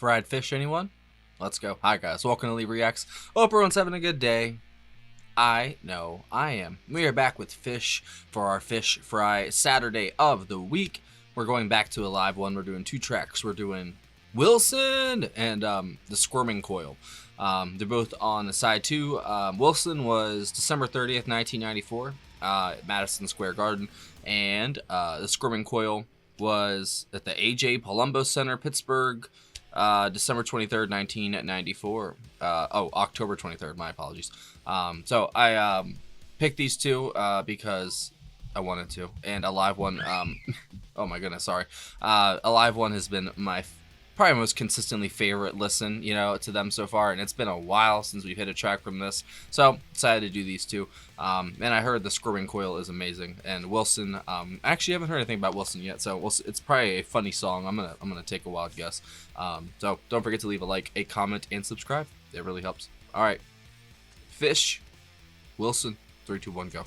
Fried fish, anyone? Let's go. Hi guys, welcome to Lee Reacts. Hope everyone's having a good day. I know I am. We are back with Phish for our Fish Fry Saturday of the week. We're going back to a live one. We're doing two tracks. We're doing Wilson and the Squirming Coil. They're both on the side two. Wilson was December 30th, 1994 at Madison Square Garden. And the Squirming Coil was at the A.J. Palumbo Center, Pittsburgh, December 23rd, 1994. October 23rd, my apologies. So I picked these two because I wanted to. And a live one, oh my goodness, sorry. A live one has been my probably most consistently favorite listen, to them so far, and it's been a while since we've hit a track from this, so decided to do these two. And I heard the Squirming Coil is amazing, and Wilson, I actually haven't heard anything about Wilson yet, so it's probably a funny song. I'm gonna take a wild guess. So don't forget to leave a like, a comment, and subscribe. It really helps. All right, Phish, Wilson, 3, 2, 1, go.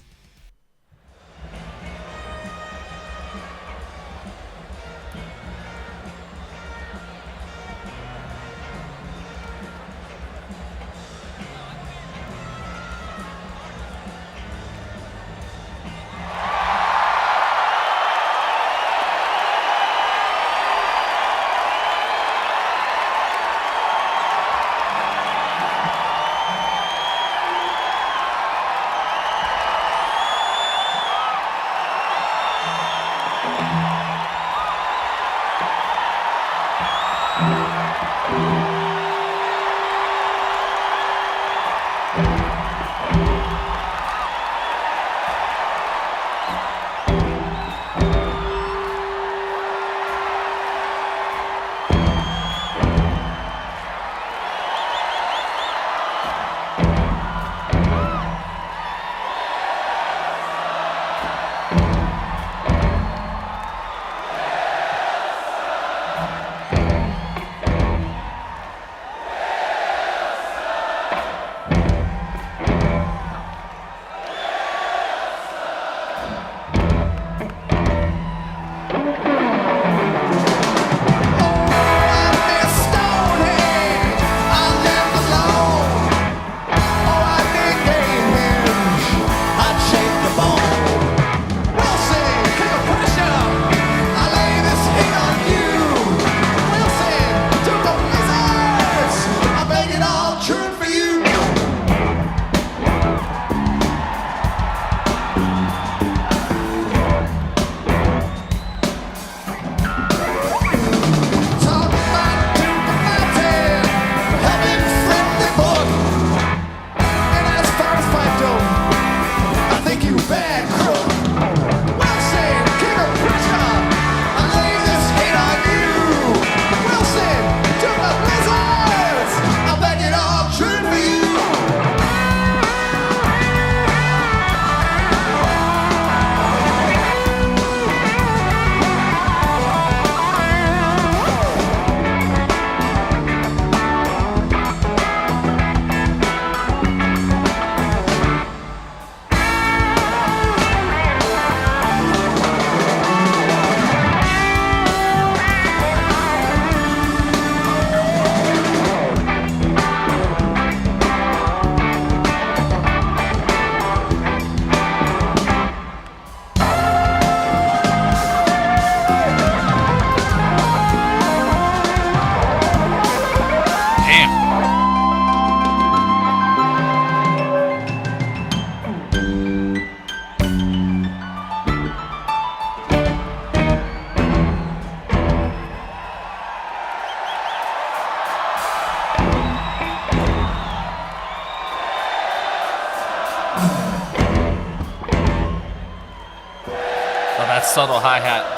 Oh, that subtle hi-hat.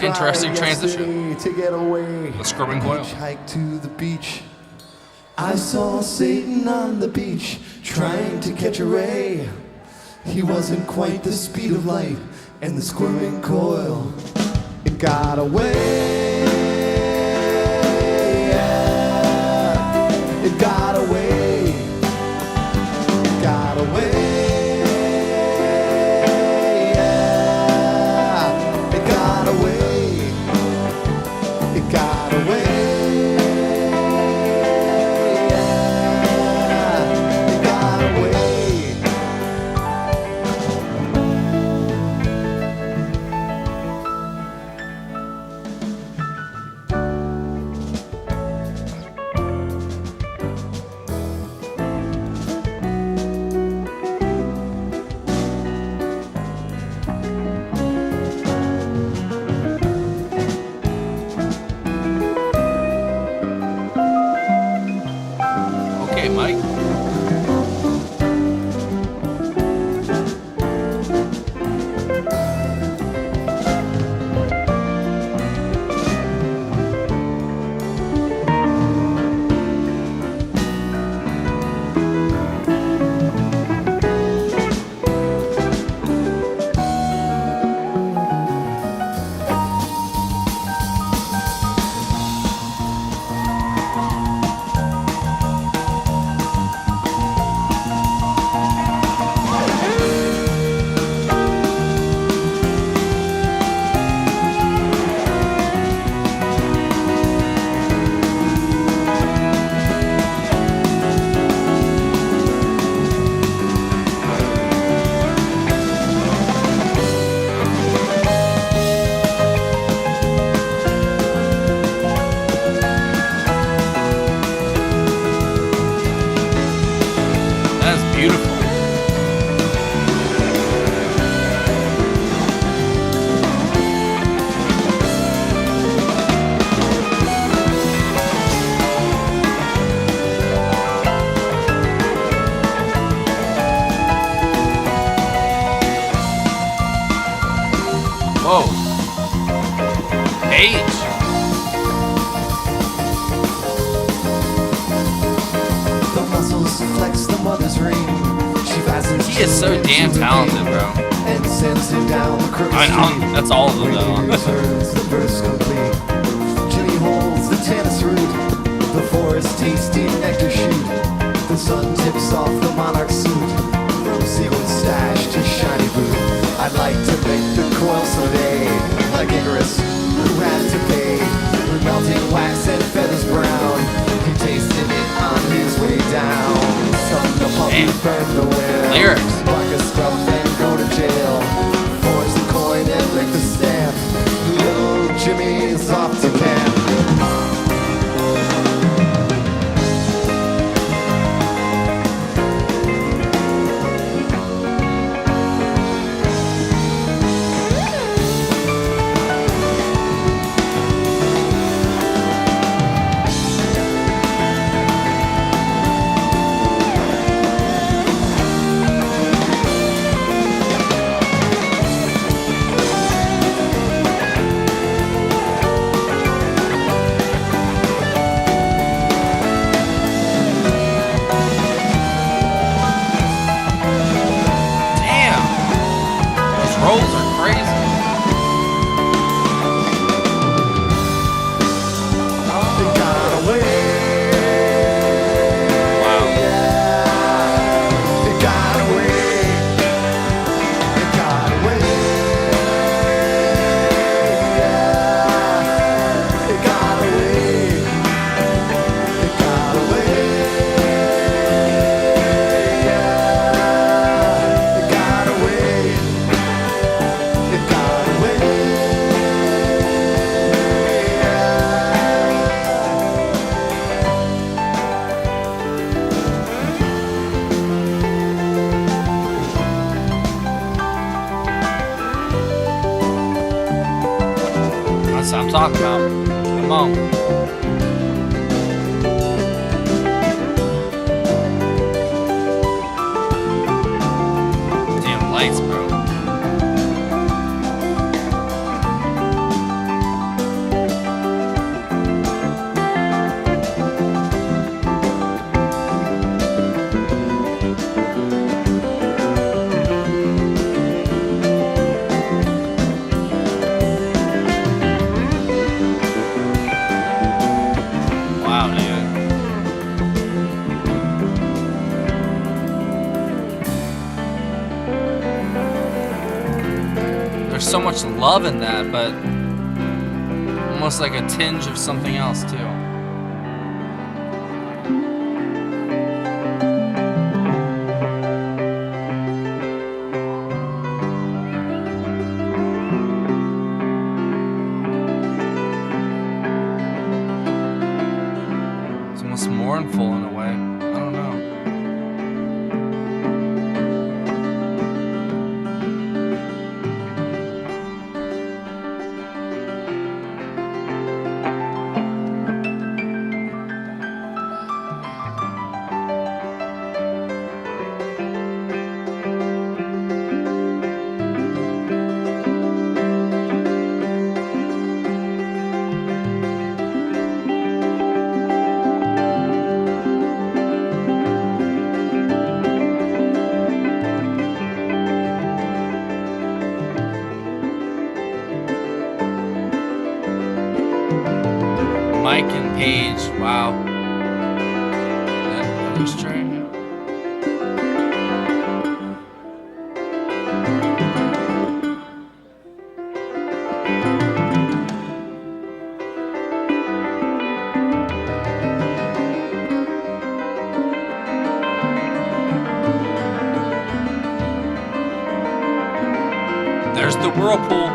Interesting transition. To get away. The Squirming Coil. Hike to the beach. I saw Satan on the beach trying to catch a ray. He wasn't quite the speed of light, and the squirming coil, it got away. Yeah. It got away. It got away. Yeah. It got away. It got away. Okay, Mike. Beautiful. Whoa. Paige. The muscles flex the mother's ring. She fastens. He is so damn talented, bro. And sends him down the crooked street. That's all of them, though. Reserves the verse complete. Jimmy holds the tannis root. The forest tasty nectar shoot. The sun tips off the monarch suit. From sequin stash to shiny boot. I'd like to make the coil someday, like Icarus, who had to pay for melting wax and feathers brown. He tasted it on his way down. Some the puppy burn the whale. Lyrics. Like a scrub and go to jail. Forge the coin and lick the stamp. Little Jimmy's off to camp. Rolls are crazy. It got away. Wow. It got away. It got away. It got away. It got away. It got away. It got away. That's what I'm talking about. Come on. Damn lights, bro. much love in that, but almost like a tinge of something else too. It's almost mournful in a way. I don't know. Mike and Paige, wow. That was string. There's the whirlpool.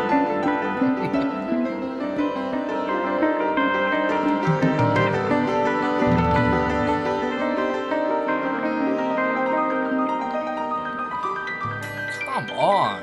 Come on.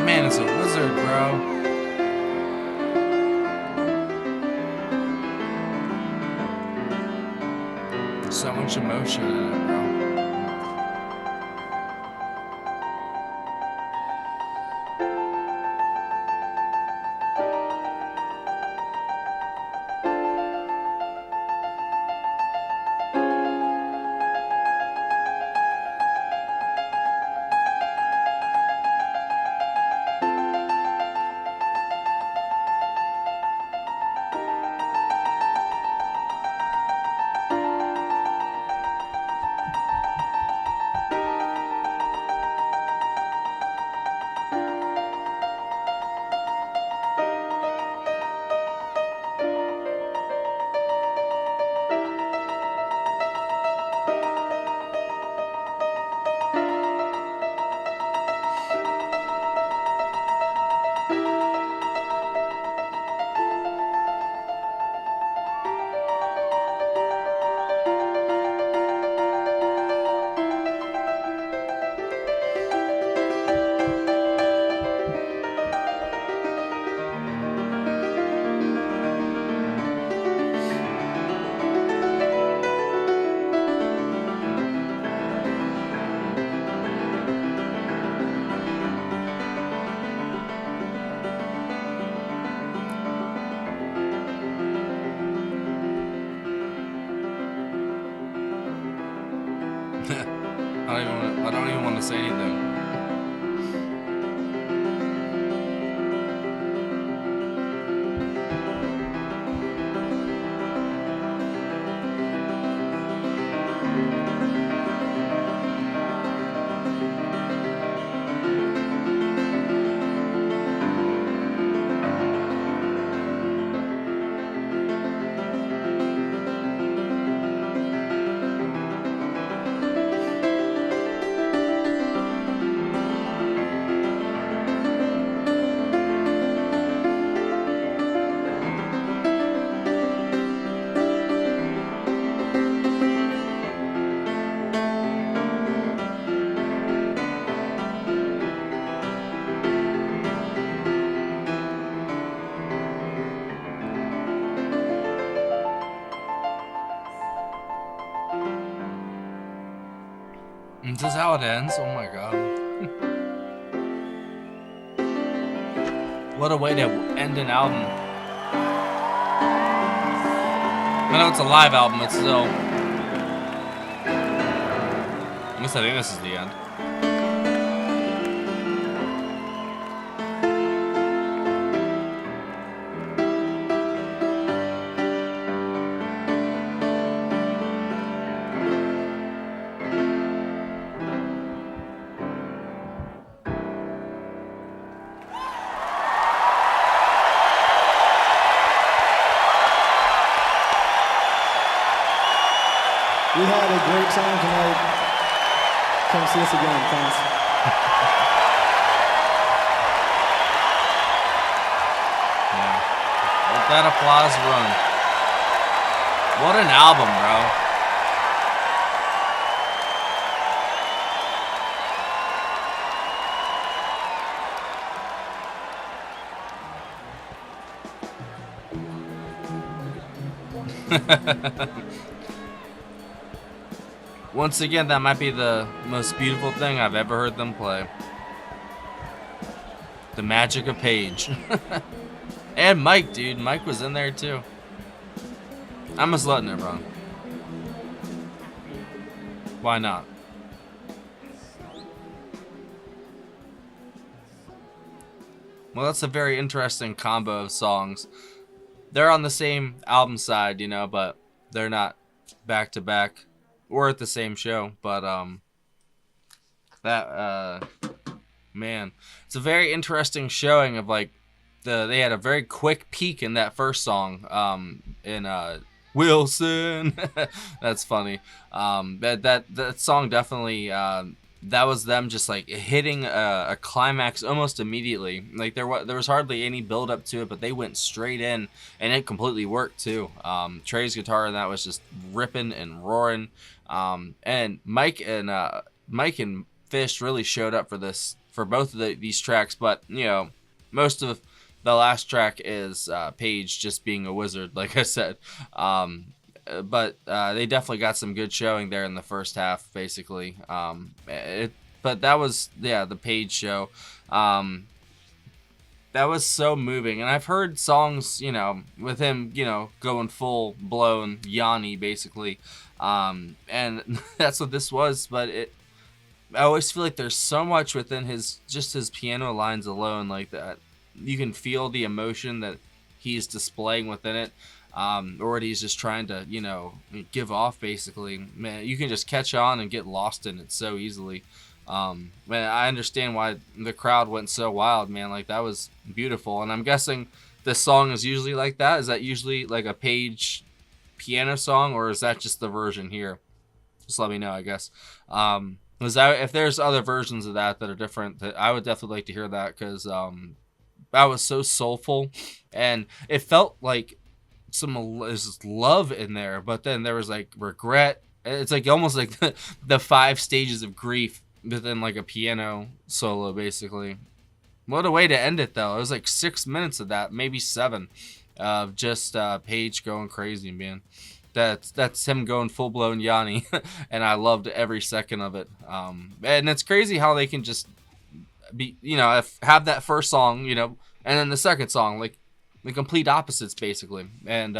Man, it's a wizard, bro. There's so much emotion in it, bro. I don't even want to say anything. This is how it ends. Oh my god. What a way to end an album. I know it's a live album, it's still. At least I think this is the end. We had a great time tonight. Come see us again. Thanks. Yeah. Let that applause run. What an album, bro. Once again, that might be the most beautiful thing I've ever heard them play. The magic of Paige. And Mike, dude. Mike was in there too. I'm just letting it run. Why not? Well, that's a very interesting combo of songs. They're on the same album side, you know, but they're not back to back. Or at the same show, but man, it's a very interesting showing of like they had a very quick peak in that first song in Wilson. That's funny. That song definitely that was them just like hitting a climax almost immediately. Like there was hardly any build up to it, but they went straight in and it completely worked too. Trey's guitar and that was just ripping and roaring. And Mike and Phish really showed up for both of these tracks, but you know, most of the last track is Paige just being a wizard, like I said. But they definitely got some good showing there in the first half, basically. But that was the Paige show. That was so moving, and I've heard songs, you know, with him, you know, going full blown Yanni, basically. And that's what this was, but I always feel like there's so much within his piano lines alone, like that you can feel the emotion that he's displaying within it, or what he's just trying to, you know, give off, basically. Man, you can just catch on and get lost in it so easily. Man, I understand why the crowd went so wild, man. Like, that was beautiful, and I'm guessing this song is usually like that. Is that usually like a Paige piano song, or is that just the version here? Just let me know, I guess. If there's other versions of that are different, I would definitely like to hear that, because that was so soulful, and it felt like some love in there, but then there was like regret. It's like almost like the 5 stages of grief within like a piano solo, basically. What a way to end it, though. It was like 6 minutes of that, maybe 7. Of just Paige going crazy, man. That's him going full blown Yanni, and I loved every second of it. And it's crazy how they can just be, you know, have that first song, you know, and then the second song, like the complete opposites, basically, and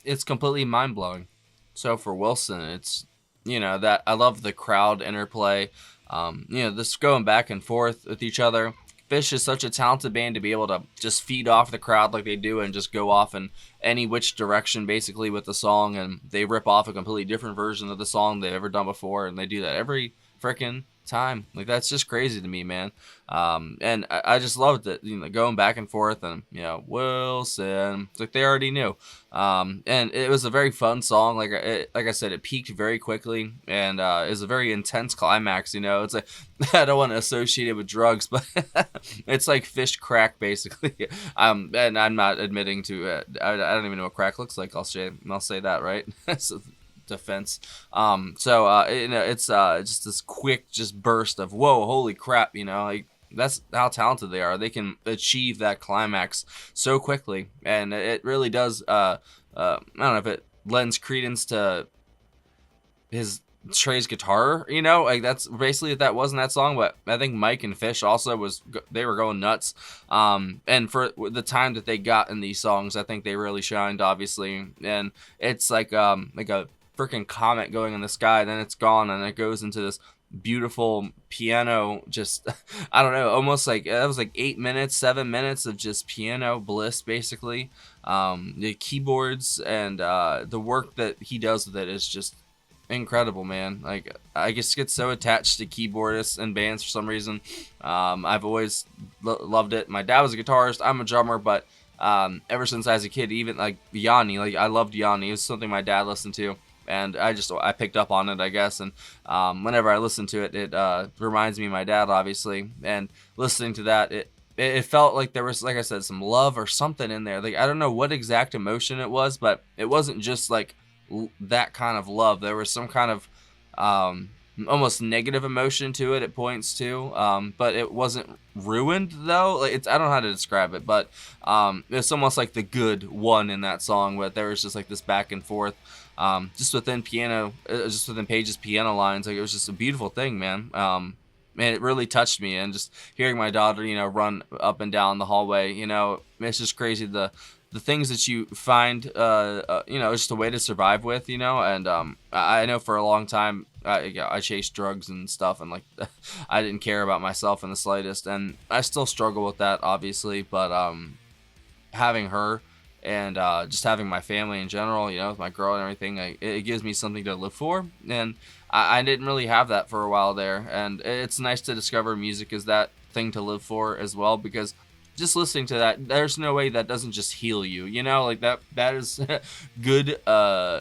it's completely mind blowing. So for Wilson, it's, you know, that I love the crowd interplay, you know, this going back and forth with each other. Phish is such a talented band to be able to just feed off the crowd like they do and just go off in any which direction, basically, with the song, and they rip off a completely different version of the song they've ever done before, and they do that every freaking time. Like, that's just crazy to me, man. And I just loved it, you know, going back and forth, and, you know, Wilson, it's like they already knew. And it was a very fun song. Like I said, it peaked very quickly, and it was a very intense climax. You know, it's like, I don't want to associate it with drugs, but it's like Phish crack, basically. And I'm not admitting to I don't even know what crack looks like. I'll say that, right? So, defense. You know, it's just this quick just burst of, whoa, holy crap, you know, like, that's how talented they are. They can achieve that climax so quickly, and it really does. I don't know if it lends credence to Trey's guitar, you know, like that's basically what that was in that song. But I think Mike and Phish also they were going nuts. And for the time that they got in these songs, I think they really shined, obviously. And it's like a freaking comet going in the sky, then it's gone, and it goes into this beautiful piano, just I don't know, almost like that was like 7 minutes of just piano bliss, basically. The keyboards and the work that he does with it is just incredible, man. Like, I just get so attached to keyboardists and bands for some reason. I've always loved it. My dad was a guitarist, I'm a drummer, but ever since I was a kid, even like Yanni, like I loved Yanni. It was something my dad listened to, and I picked up on it, I guess. And whenever I listen to it, it reminds me of my dad, obviously. And listening to that, it felt like there was, like I said, some love or something in there. Like, I don't know what exact emotion it was, but it wasn't just like that kind of love. There was some kind of almost negative emotion to it at points too, but it wasn't ruined though. Like, I don't know how to describe it, but it's almost like the good one in that song. But there was just like this back and forth, just within Paige's piano lines. Like, it was just a beautiful thing, man. And it really touched me. And just hearing my daughter, you know, run up and down the hallway, you know, it's just crazy. The things that you find, you know, just a way to survive with, you know. And I know for a long time I chased drugs and stuff, and like I didn't care about myself in the slightest, and I still struggle with that, obviously. But having her and just having my family in general, you know, with my girl and everything, it gives me something to live for. And I didn't really have that for a while there, and it's nice to discover music is that thing to live for as well, because just listening to that, there's no way that doesn't just heal you, you know. Like, that is good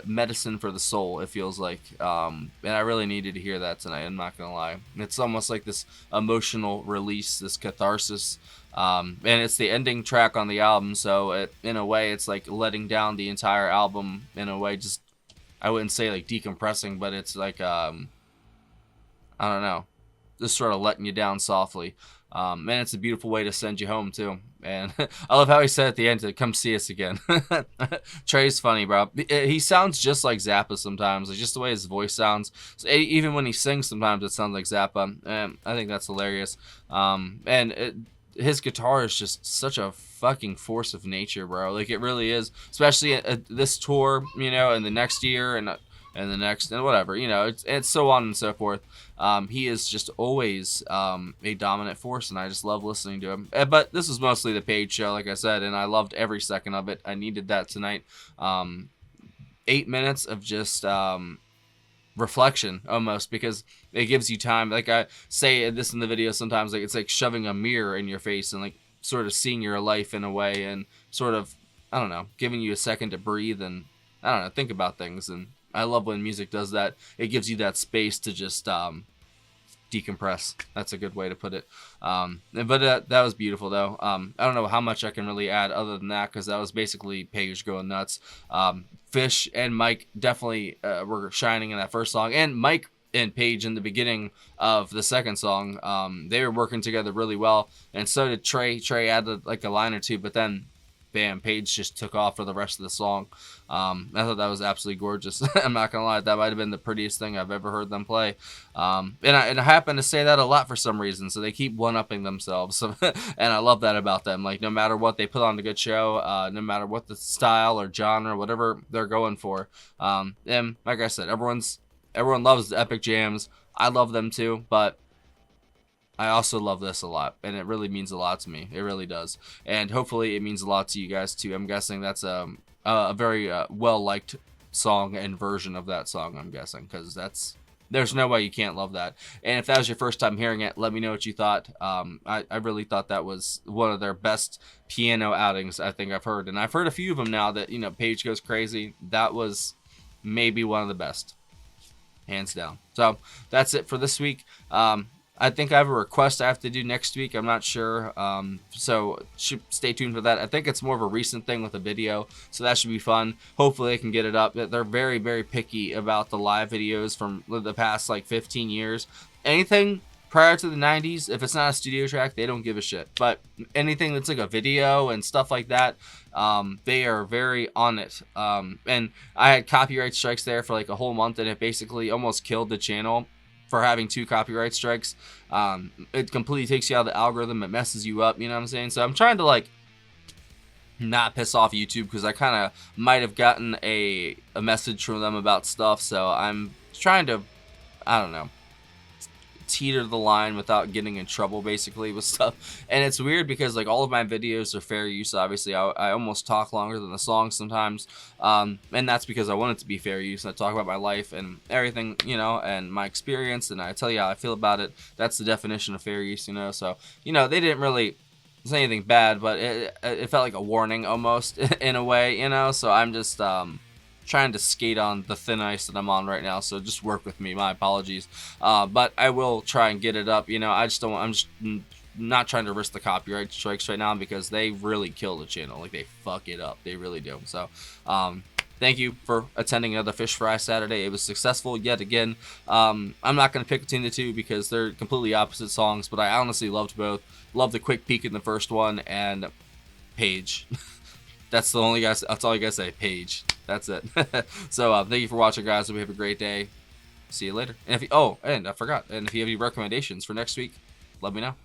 medicine for the soul, it feels like. And I really needed to hear that tonight, I'm not gonna lie. It's almost like this emotional release, this catharsis. And it's the ending track on the album, so in a way it's like letting down the entire album in a way. Just, I wouldn't say like decompressing, but it's like I don't know, just sort of letting you down softly. And it's a beautiful way to send you home too. And I love how he said at the end to come see us again. Trey's funny, bro. He sounds just like Zappa sometimes, like just the way his voice sounds. So even when he sings, sometimes it sounds like Zappa. And I think that's hilarious. His guitar is just such a fucking force of nature, bro. Like, it really is, especially at this tour, you know, and the next year and the next and whatever, you know, it's so on and so forth. He is just always a dominant force, and I just love listening to him. But this was mostly the Paige show, like I said, and I loved every second of it. I needed that tonight. 8 minutes of just reflection, almost, because it gives you time. Like I say this in the video sometimes, like it's like shoving a mirror in your face and like sort of seeing your life in a way, and sort of, I don't know, giving you a second to breathe and, I don't know, think about things. And I love when music does that. It gives you that space to just decompress. That's a good way to put it. But that was beautiful, though. I don't know how much I can really add other than that, because that was basically Paige going nuts. Phish and Mike definitely were shining in that first song, and Mike and Paige in the beginning of the second song. They were working together really well, and so did Trey. Trey added like a line or two, but then bam, Paige just took off for the rest of the song. I thought that was absolutely gorgeous. I'm not gonna lie, that might have been the prettiest thing I've ever heard them play. And I happen to say that a lot for some reason, so they keep one-upping themselves. And I love that about them. Like, no matter what, they put on a good show, no matter what the style or genre, whatever they're going for. And like I said, everyone loves the epic jams. I love them too, but I also love this a lot, and it really means a lot to me. It really does. And hopefully it means a lot to you guys too. I'm guessing that's a very well-liked song and version of that song, I'm guessing, because there's no way you can't love that. And if that was your first time hearing it, let me know what you thought. I really thought that was one of their best piano outings I think I've heard. And I've heard a few of them now that, you know, Paige goes crazy. That was maybe one of the best, hands down. So that's it for this week. I think I have a request I have to do next week. I'm not sure. So stay tuned for that. I think it's more of a recent thing with a video, so that should be fun. Hopefully they can get it up. They're very, very picky about the live videos from the past like 15 years. Anything prior to the 90s, if it's not a studio track, they don't give a shit. But anything that's like a video and stuff like that, they are very on it. And I had copyright strikes there for like a whole month, and it basically almost killed the channel for having 2 copyright strikes. It completely takes you out of the algorithm. It messes you up, you know what I'm saying? So I'm trying to like not piss off YouTube, because I kind of might have gotten a message from them about stuff. So I'm trying to, I don't know, teeter the line without getting in trouble basically with stuff. And it's weird because like all of my videos are fair use. Obviously I almost talk longer than the song sometimes, and that's because I want it to be fair use, and I talk about my life and everything, you know, and my experience, and I tell you how I feel about it. That's the definition of fair use, you know. So, you know, they didn't really say anything bad, but it felt like a warning almost in a way, you know. So I'm just trying to skate on the thin ice that I'm on right now, so just work with me. My apologies, but I will try and get it up. You know, I'm just not trying to risk the copyright strikes right now, because they really kill the channel. Like, they fuck it up, they really do. So thank you for attending another Phish Fry Saturday. It was successful yet again. I'm not going to pick between the two because they're completely opposite songs, but I honestly loved both. Loved the quick peek in the first one, and Paige. That's all you guys say, Paige. That's it. So thank you for watching, guys. Hope you have a great day. See you later. And if you, and I forgot. And if you have any recommendations for next week, let me know.